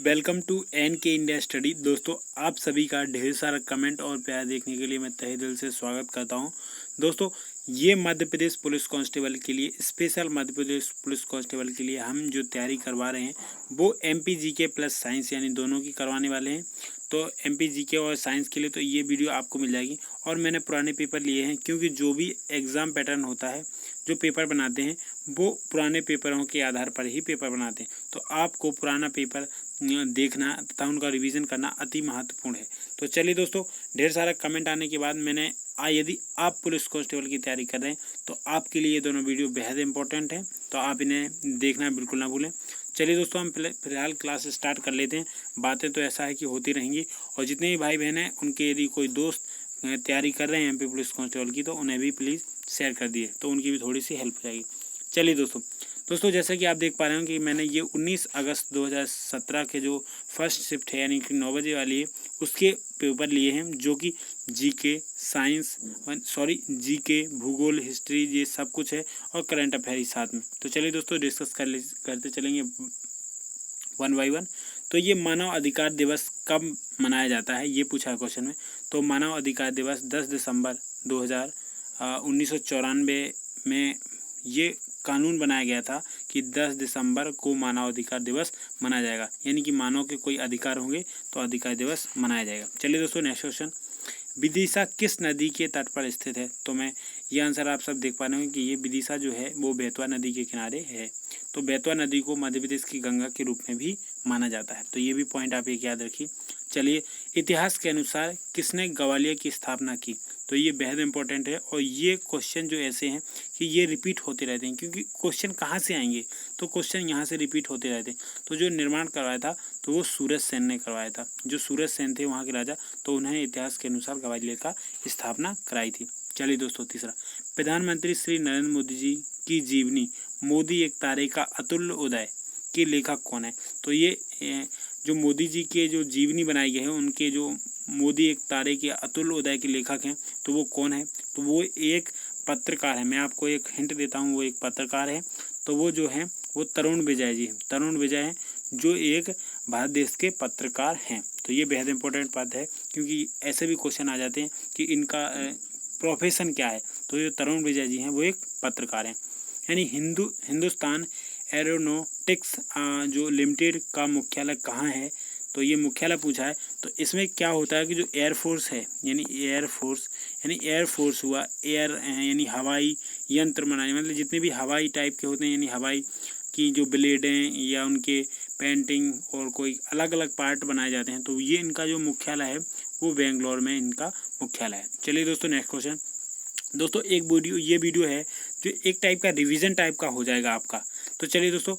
Welcome to N के India study. दोस्तों, आप सभी का ढेर सारा कमेंट और प्यार देखने के लिए मैं तहे दिल से स्वागत करता हूं। दोस्तों, ये मध्य प्रदेश पुलिस कांस्टेबल के लिए, special Madhya Pradesh police constable के लिए हम जो तैयारी करवा रहे हैं वो MPGK प्लस साइंस यानी दोनों की करवाने वाले हैं। तो MPGK और साइंस के लिए तो ये वीडियो आपको मिल जाएगी। और मैंने पुराने पेपर लिए हैं क्योंकि जो भी एग्ज़ाम पैटर्न होता है, जो पेपर बनाते हैं वो पुराने पेपरों के आधार पर ही पेपर बनाते हैं। तो आपको पुराना पेपर देखना तथा उनका रिवीजन करना अति महत्वपूर्ण है। तो चलिए दोस्तों, ढेर सारा कमेंट आने के बाद मैंने यदि आप पुलिस कांस्टेबल की तैयारी कर रहे हैं तो आपके लिए ये दोनों वीडियो बेहद इंपॉर्टेंट है, तो आप इन्हें देखना बिल्कुल ना भूलें। चलिए दोस्तों, हम फिलहाल क्लास स्टार्ट कर लेते हैं। बातें तो ऐसा है कि होती रहेंगी, और जितने भी भाई बहन हैं उनके यदि कोई दोस्त तैयारी कर रहे हैं MP पुलिस कांस्टेबल की तो उन्हें भी प्लीज़ शेयर कर दिए, तो उनकी भी थोड़ी सी हेल्प हो जाएगी। चलिए दोस्तों, जैसा कि आप देख पा रहे हो कि मैंने ये 19 अगस्त 2017 के जो फर्स्ट शिफ्ट है यानी कि 9 बजे वाली है उसके पेपर लिए हैं, जो कि जीके, भूगोल, हिस्ट्री, ये सब कुछ है और करंट अफेयर साथ में। तो चलिए दोस्तों, डिस्कस करते चलेंगे वन बाई वन। तो ये मानव अधिकार दिवस कब मनाया जाता है, ये पूछा है क्वेश्चन में। तो मानव अधिकार दिवस 10 दिसंबर 1994 में ये कानून बनाया गया था कि 10 दिसंबर को मानव अधिकार दिवस मनाया जाएगा, यानी कि मानव के कोई अधिकार होंगे तो अधिकार दिवस मनाया जाएगा। चलिए दोस्तों, नेक्स्ट क्वेश्चन, विदिशा किस नदी के तट पर स्थित है? तो मैं ये आंसर आप सब देख पा रहे हैं कि ये विदिशा जो है वो बेतवा नदी के किनारे है। तो बेतवा नदी को मध्य प्रदेश की गंगा के रूप में भी माना जाता है, तो ये भी पॉइंट आप एक याद रखिए। चलिए, इतिहास के अनुसार किसने ग्वालियर की स्थापना की? तो ये बेहद इंपॉर्टेंट है, और ये क्वेश्चन जो ऐसे हैं कि ये रिपीट होते रहते हैं, क्योंकि क्वेश्चन कहाँ से आएंगे तो क्वेश्चन यहाँ से रिपीट होते रहते हैं। तो जो निर्माण करवाया था तो वो सूरज सेन ने करवाया था, जो सूरज सेन थे वहाँ के राजा, तो उन्हें इतिहास के अनुसार ग्वालियर का स्थापना कराई थी। चलिए दोस्तों, तीसरा, प्रधानमंत्री श्री नरेंद्र मोदी जी की जीवनी मोदी एक तारे का अतुल्य उदय के लेखक कौन है? तो ये जो मोदी जी के जो जीवनी बनाई गई है उनके जो मोदी एक तारे के अतुल्य उदय के लेखक हैं, तो वो कौन है? तो वो एक पत्रकार है। मैं आपको एक हिंट देता हूँ, वो एक पत्रकार है। तो वो जो है वो तरुण विजय जी हैं। तरुण विजय हैं, जो एक भारत देश के पत्रकार हैं। तो ये बेहद इंपॉर्टेंट बात है, क्योंकि ऐसे भी क्वेश्चन आ जाते हैं कि इनका प्रोफेशन क्या है। तो ये तरुण विजय जी हैं वो एक पत्रकार हैं। यानी हिंदुस्तान एरोनॉटिक्स जो लिमिटेड का मुख्यालय कहाँ है? तो ये मुख्यालय पूछा है। तो इसमें क्या होता है कि जो एयरफोर्स है, यानी एयरफोर्स हुआ, एयर यानी हवाई यंत्र बनाने, मतलब जितने भी हवाई टाइप के होते हैं, यानी हवाई की जो ब्लेडें या उनके पेंटिंग और कोई अलग अलग पार्ट बनाए जाते हैं, तो ये इनका जो मुख्यालय है वो बेंगलोर में इनका मुख्यालय है। चलिए दोस्तों, नेक्स्ट क्वेश्चन। दोस्तों, ये वीडियो है जो एक टाइप का रिवीजन टाइप का हो जाएगा आपका। तो चलिए दोस्तों,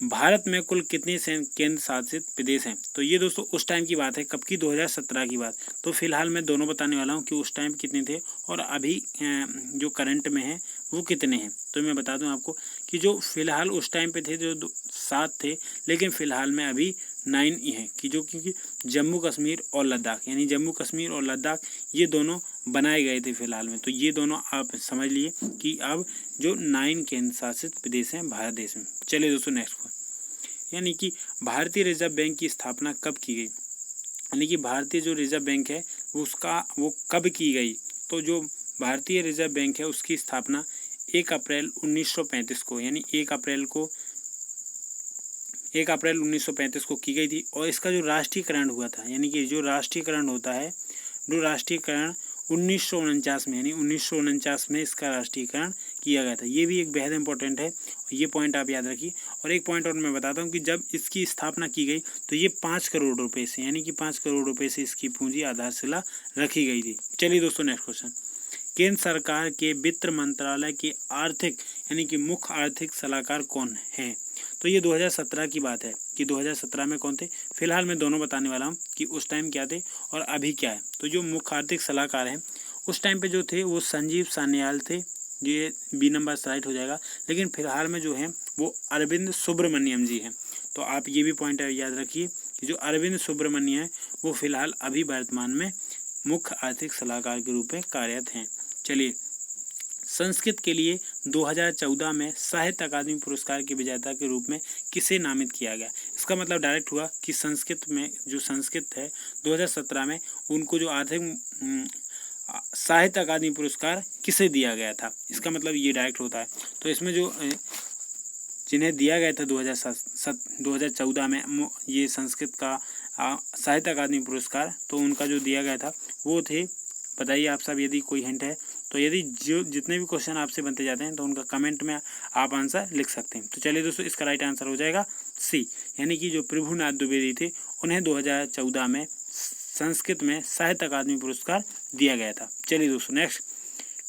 भारत में कुल कितने केंद्र शासित प्रदेश हैं? तो ये दोस्तों उस टाइम की बात है, कब की? 2017 की बात। तो फिलहाल मैं दोनों बताने वाला हूँ कि उस टाइम कितने थे और अभी जो करंट में है वो कितने हैं। तो मैं बता दूं आपको कि जो फिलहाल उस टाइम पे थे जो 7 थे, लेकिन फिलहाल में अभी 9 ही हैं, कि जो क्योंकि जम्मू कश्मीर और लद्दाख, यानी जम्मू कश्मीर और लद्दाख ये दोनों बनाए गए थे फिलहाल में। तो ये दोनों आप समझ लिए कि अब जो 9 केंद्र शासित प्रदेश हैं भारत देश में। चलिए दोस्तों, नेक्स्ट क्वेश्चन, यानी कि भारतीय रिजर्व बैंक की स्थापना कब की गई? यानी कि भारतीय जो रिजर्व बैंक है वो कब की गई? तो जो भारतीय रिजर्व बैंक है उसकी स्थापना 1 अप्रैल 1935 को, यानी 1 अप्रैल 1935 को की गई थी। और इसका जो राष्ट्रीयकरण हुआ था, यानी कि जो राष्ट्रीयकरण होता है, जो राष्ट्रीयकरण 1949 में, यानी 1949 में इसका राष्ट्रीयकरण किया गया था। ये भी एक बेहद इंपॉर्टेंट है, और ये पॉइंट आप याद रखिए। और एक पॉइंट और मैं बताता हूँ कि जब इसकी स्थापना की गई तो ये 5 करोड़ रुपए से, यानी कि 5 करोड़ रुपए से इसकी पूंजी आधारशिला रखी गई थी। चलिए दोस्तों, नेक्स्ट क्वेश्चन, केंद्र सरकार के वित्त मंत्रालय के आर्थिक यानी कि मुख्य आर्थिक सलाहकार कौन है? तो ये 2017 की बात है कि 2017 में कौन थे। फिलहाल मैं दोनों बताने वाला हूँ कि उस टाइम क्या थे और अभी क्या है। तो जो मुख्य आर्थिक सलाहकार हैं उस टाइम पे जो थे वो संजीव सान्याल थे, ये B नंबर राइट हो जाएगा। लेकिन फिलहाल में जो है वो अरविंद सुब्रमण्यम जी हैं। तो आप ये भी पॉइंट याद रखिए कि जो अरविंद सुब्रमण्यम है वो फिलहाल अभी वर्तमान में मुख्य आर्थिक सलाहकार के रूप में कार्यरत हैं। चलिए, संस्कृत के लिए 2014 में साहित्य अकादमी पुरस्कार के विजेता के रूप में किसे नामित किया गया। इसका मतलब डायरेक्ट हुआ कि संस्कृत में जो संस्कृत है 2017 में उनको जो आर्थिक साहित्य अकादमी पुरस्कार किसे दिया गया था, इसका मतलब ये डायरेक्ट होता है। तो इसमें जो जिन्हें दिया गया था 2014 में ये संस्कृत का साहित्य अकादमी पुरस्कार, तो उनका जो दिया गया था वो थे, बताइए आप सब यदि कोई हिंट है तो। यदि जो जितने भी क्वेश्चन आपसे बनते जाते हैं तो उनका कमेंट में आप आंसर लिख सकते हैं। तो चलिए दोस्तों, इसका राइट आंसर हो जाएगा सी, यानी कि जो प्रभुनाथ द्विवेदी थे उन्हें 2014 में संस्कृत में साहित्य अकादमी पुरस्कार दिया गया था। चलिए दोस्तों नेक्स्ट,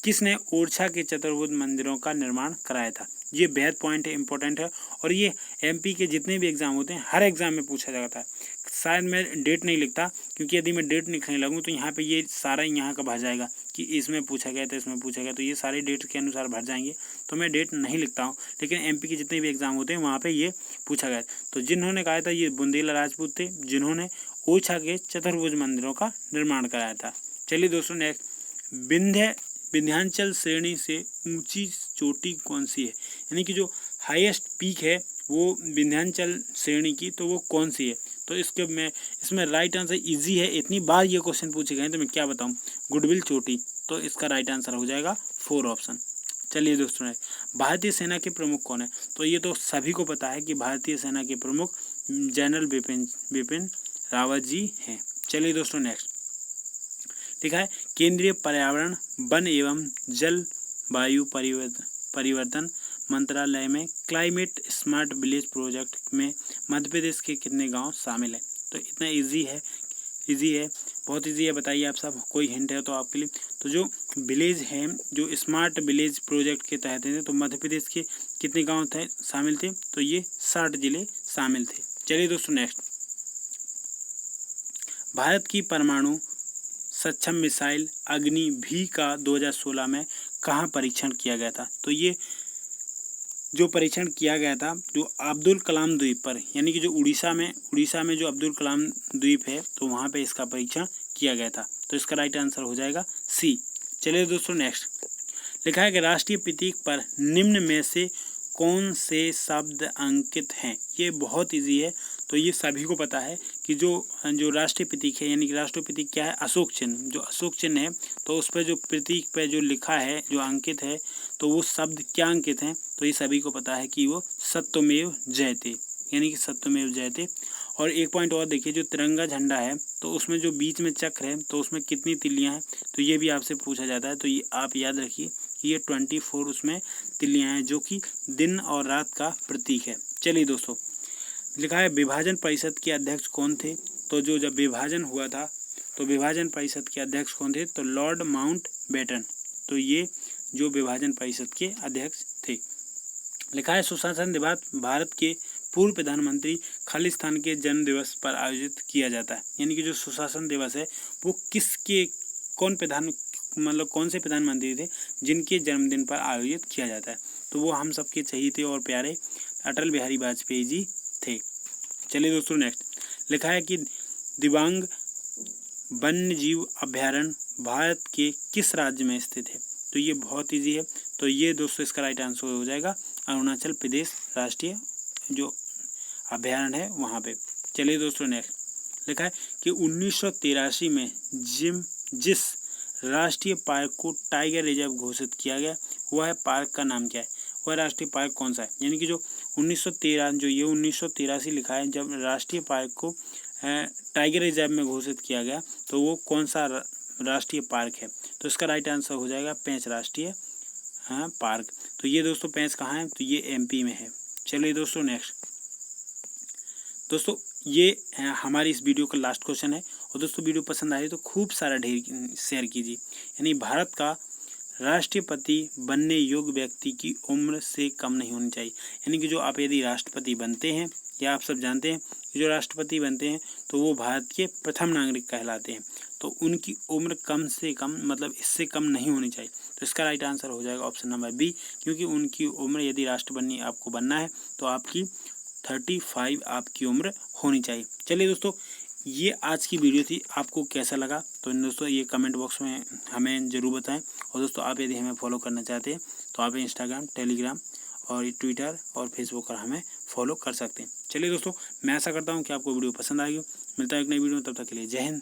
किसने ओरछा के चतुर्भुज मंदिरों का निर्माण कराया था। ये बेहद पॉइंट है, इंपॉर्टेंट है, और ये एमपी के जितने भी एग्जाम होते हैं हर एग्जाम में पूछा जाता है। शायद मैं डेट नहीं लिखता, क्योंकि यदि मैं डेट लिखने लगूँ तो यहाँ पे ये सारा यहाँ का भर जाएगा कि इसमें पूछा गया था, इसमें पूछा गया, तो ये सारे डेट के अनुसार भर जाएंगे, तो मैं डेट नहीं लिखता हूँ। लेकिन एमपी के जितने भी एग्जाम होते हैं वहाँ पर ये पूछा गया। तो जिन्होंने कहा था ये बुंदेला राजपूत थे, जिन्होंने ओरछा के चतुर्भुज मंदिरों का निर्माण कराया था। चलिए दोस्तों नेक्स्ट, विंध्याचल श्रेणी से ऊंची चोटी कौन सी है, यानी कि जो हाईएस्ट पीक है वो विंध्याचल श्रेणी की, तो वो कौन सी है। तो इसमें राइट आंसर इजी है, इतनी बार ये क्वेश्चन पूछे गए तो मैं क्या बताऊं, गुडविल चोटी। तो इसका राइट आंसर हो जाएगा 4 ऑप्शन। चलिए दोस्तों, भारतीय सेना के प्रमुख कौन है। तो ये तो सभी को पता है कि भारतीय सेना के प्रमुख जनरल बिपिन रावत जी हैं। चलिए दोस्तों नेक्स्ट लिखा है, केंद्रीय पर्यावरण वन एवं जलवायु परिवर्तन मंत्रालय में क्लाइमेट स्मार्ट विलेज प्रोजेक्ट में मध्य प्रदेश के कितने गांव शामिल हैं। तो इतना इजी है, बहुत इजी है। बताइए आप सब, कोई हिंट है तो आपके लिए। तो जो विलेज हैं, जो स्मार्ट विलेज प्रोजेक्ट के तहत थे, तो मध्य प्रदेश के कितने गाँव थे शामिल थे, तो ये 60 जिले शामिल थे। चलिए दोस्तों नेक्स्ट, भारत की परमाणु सक्षम मिसाइल अग्नि भी का 2016 में कहाँ परीक्षण किया गया था। तो ये जो परीक्षण किया गया था जो अब्दुल कलाम द्वीप पर, यानी कि जो उड़ीसा में जो अब्दुल कलाम द्वीप है, तो वहाँ पे इसका परीक्षण किया गया था। तो इसका राइट आंसर हो जाएगा सी। चलिए दोस्तों नेक्स्ट, लिखा है कि राष्ट्रीय प्रतीक पर निम्न में से कौन से शब्द अंकित हैं। ये बहुत इजी है, तो ये सभी को पता है कि जो राष्ट्रीय प्रतीक है, यानी कि राष्ट्रीय प्रतीक क्या है, अशोक चिन्ह। जो अशोक चिन्ह है, तो उस पर जो प्रतीक पे जो लिखा है, जो अंकित है, तो वो शब्द क्या अंकित हैं। तो ये सभी को पता है कि वो सत्यमेव जयते, यानी कि सत्यमेव जयते। और एक पॉइंट और देखिए, जो तिरंगा झंडा है, तो उसमें जो बीच में चक्र है, तो उसमें कितनी तिल्लियाँ हैं, तो ये भी आपसे पूछा जाता है। तो ये आप याद रखिए, ये 24 उसमें तिल्लियाँ हैं, जो कि दिन और रात का प्रतीक है। चलिए दोस्तों, लिखा है विभाजन परिषद के अध्यक्ष कौन थे। तो जब विभाजन हुआ था, तो विभाजन परिषद के अध्यक्ष कौन थे, तो लॉर्ड माउंटबेटन। तो ये जो विभाजन परिषद के अध्यक्ष थे। लिखा है सुशासन दिवस भारत के पूर्व प्रधानमंत्री खालिस्तान के जन्म दिवस पर आयोजित किया जाता है, यानी कि जो सुशासन दिवस है वो कौन से प्रधानमंत्री थे जिनके जन्मदिन पर आयोजित किया जाता है। तो वो हम सबके चहीते और प्यारे अटल बिहारी वाजपेयी जी थे। चलिए दोस्तों नेक्स्ट, लिखा है कि दिबांग वन्य जीव अभ्यारण्य भारत के किस राज्य में स्थित है। तो ये बहुत इजी है, तो ये दोस्तों इसका राइट आंसर हो जाएगा अरुणाचल प्रदेश राष्ट्रीय जो अभ्यारण्य है वहाँ पे। चलिए दोस्तों नेक्स्ट, लिखा है कि 1983 में जिस राष्ट्रीय पार्क को टाइगर रिजर्व घोषित किया गया, वह पार्क का नाम क्या है, वह राष्ट्रीय पार्क कौन सा है। यानी कि जो 1983 लिखा है, जब राष्ट्रीय पार्क को टाइगर रिजर्व में घोषित किया गया, तो वो कौन सा राष्ट्रीय पार्क है। तो इसका राइट आंसर हो जाएगा पेंच राष्ट्रीय पार्क। तो ये दोस्तों पेंच कहाँ है, तो ये एमपी में है। चलिए दोस्तों नेक्स्ट, दोस्तों ये हमारी इस वीडियो का लास्ट क्वेश्चन है। और दोस्तों वीडियो पसंद आए तो खूब सारा ढेर शेयर कीजिए। यानी भारत का राष्ट्रपति बनने योग्य व्यक्ति की उम्र से कम नहीं होनी चाहिए। यानी कि जो आप यदि राष्ट्रपति बनते हैं, या आप सब जानते हैं कि जो राष्ट्रपति बनते हैं तो वो भारत के प्रथम नागरिक कहलाते हैं, तो उनकी उम्र कम से कम मतलब इससे कम नहीं होनी चाहिए। तो इसका राइट आंसर हो जाएगा ऑप्शन नंबर बी, क्योंकि उनकी उम्र यदि राष्ट्रपति आपको बनना है तो आपकी 35 आपकी उम्र होनी चाहिए। चलिए दोस्तों, ये आज की वीडियो थी, आपको कैसा लगा तो दोस्तों ये कमेंट बॉक्स में हमें ज़रूर बताएं। और दोस्तों आप यदि हमें फॉलो करना चाहते हैं तो आप इंस्टाग्राम, टेलीग्राम और ट्विटर और फेसबुक पर हमें फॉलो कर सकते हैं। चलिए दोस्तों, मैं आशा करता हूँ कि आपको वीडियो पसंद आएगी। मिलता है एक नई वीडियो में, तब तक के लिए जय हिंद।